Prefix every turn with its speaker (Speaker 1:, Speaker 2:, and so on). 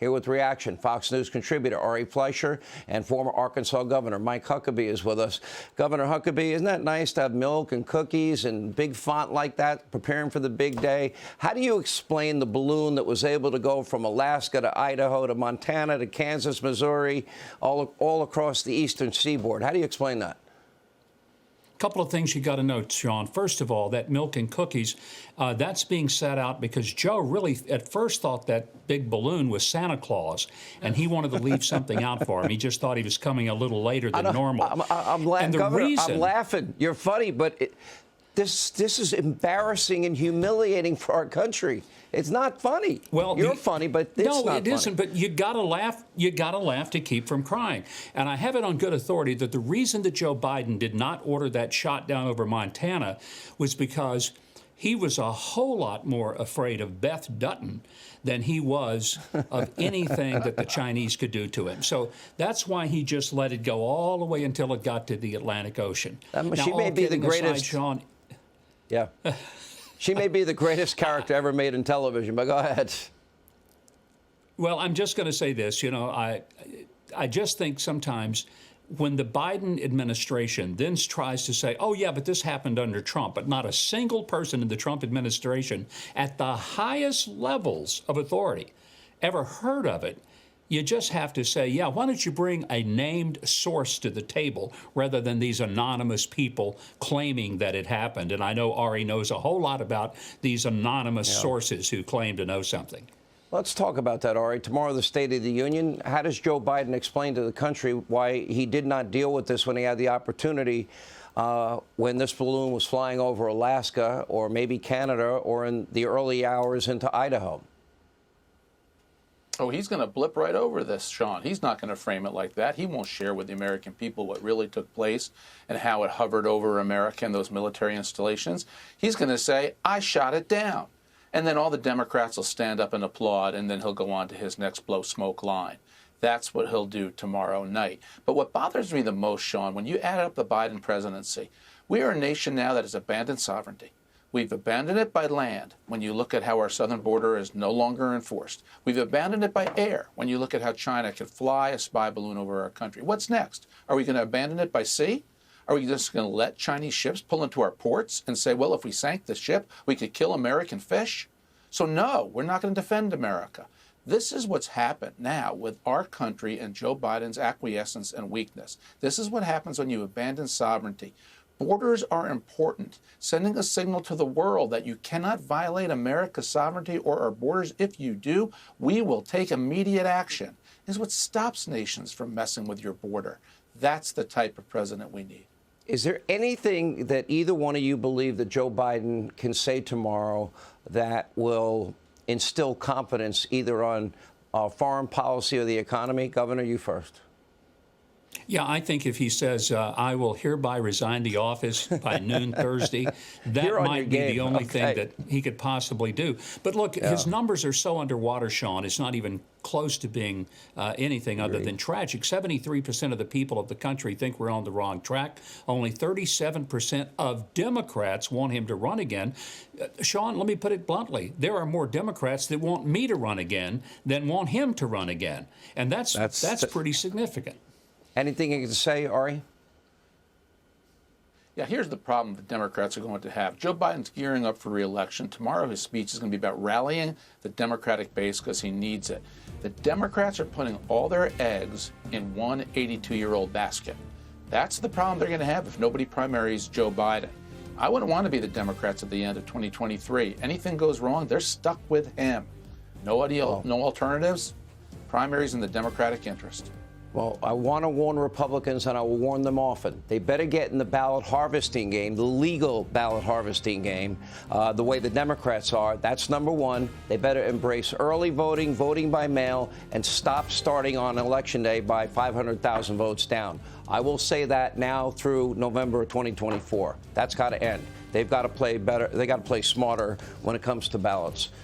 Speaker 1: Here with reaction, Fox News contributor Ari Fleischer and former Arkansas Governor Mike Huckabee is with us. Governor Huckabee, isn't that nice to have milk and cookies and big font like that, preparing for the big day? How do you explain the balloon that was able to go from Alaska to Idaho to Montana to Kansas, Missouri, all across the eastern seaboard? How do you explain that?
Speaker 2: Couple of things you got to note, Sean. First of all, that milk and cookies, that's being set out because Joe really at first thought that big balloon was Santa Claus, and he wanted to leave something out for him. He just thought he was coming a little later than normal.
Speaker 1: I'm laughing. You're funny, but this is embarrassing and humiliating for our country. It's not funny. Well, you're funny, but it's not funny.
Speaker 2: No, it isn't. But you got to laugh. You got to laugh to keep from crying. And I have it on good authority that the reason that Joe Biden did not order that shot down over Montana was because he was a whole lot more afraid of Beth Dutton than he was of anything that the Chinese could do to him. So that's why he just let it go all the way until it got to the Atlantic Ocean.
Speaker 1: She may be the greatest.
Speaker 2: Sean,
Speaker 1: yeah. She may be the greatest character ever made in television, but go ahead.
Speaker 2: Well, I'm just going to say this. You know, I just think sometimes when the Biden administration then tries to say, oh, yeah, but this happened under Trump, but not a single person in the Trump administration at the highest levels of authority ever heard of it, you just have to say, yeah, why don't you bring a named source to the table rather than these anonymous people claiming that it happened? And I know Ari knows a whole lot about these anonymous sources who claim to know something.
Speaker 1: Let's talk about that, Ari. Tomorrow, the State of the Union. How does Joe Biden explain to the country why he did not deal with this when he had the opportunity when this balloon was flying over Alaska or maybe Canada or in the early hours into Idaho?
Speaker 3: Oh, he's going to blip right over this, Sean. He's not going to frame it like that. He won't share with the American people what really took place and how it hovered over America and those military installations. He's going to say, I shot it down. And then all the Democrats will stand up and applaud, and then he'll go on to his next blow smoke line. That's what he'll do tomorrow night. But what bothers me the most, Sean, when you add up the Biden presidency, we are a nation now that has abandoned sovereignty. We've abandoned it by land when you look at how our southern border is no longer enforced. We've abandoned it by air when you look at how China could fly a spy balloon over our country. What's next? Are we going to abandon it by sea? Are we just going to let Chinese ships pull into our ports and say, well, if we sank the ship, we could kill American fish? So no, we're not going to defend America. This is what's happened now with our country and Joe Biden's acquiescence and weakness. This is what happens when you abandon sovereignty. Borders are important, sending a signal to the world that you cannot violate America's sovereignty or our borders. If you do, we will take immediate action. Is what stops nations from messing with your border. That's the type of president we need.
Speaker 1: Is there anything that either one of you believe that Joe Biden can say tomorrow that will instill confidence either on foreign policy or the economy? Governor, you first.
Speaker 2: Yeah, I think if he says, I will hereby resign the office by noon Thursday, that might be the only thing that he could possibly do. But look, his numbers are so underwater, Sean, it's not even close to being anything other than tragic. 73% of the people of the country think we're on the wrong track. Only 37% of Democrats want him to run again. Sean, let me put it bluntly. There are more Democrats that want me to run again than want him to run again. And that's pretty significant.
Speaker 1: Anything you can say, Ari?
Speaker 3: Yeah, here's the problem the Democrats are going to have. Joe Biden's gearing up for re-election. Tomorrow his speech is going to be about rallying the Democratic base because he needs it. The Democrats are putting all their eggs in one 82-year-old basket. That's the problem they're going to have if nobody primaries Joe Biden. I wouldn't want to be the Democrats at the end of 2023. Anything goes wrong, they're stuck with him. No alternatives. Primaries in the Democratic interest.
Speaker 1: Well, I want to warn Republicans, and I will warn them often. They better get in the ballot harvesting game, the legal ballot harvesting game, the way the Democrats are. That's number one. They better embrace early voting, voting by mail, and stop starting on Election Day by 500,000 votes down. I will say that now through November of 2024. That's got to end. They've got to play better. They got to play smarter when it comes to ballots.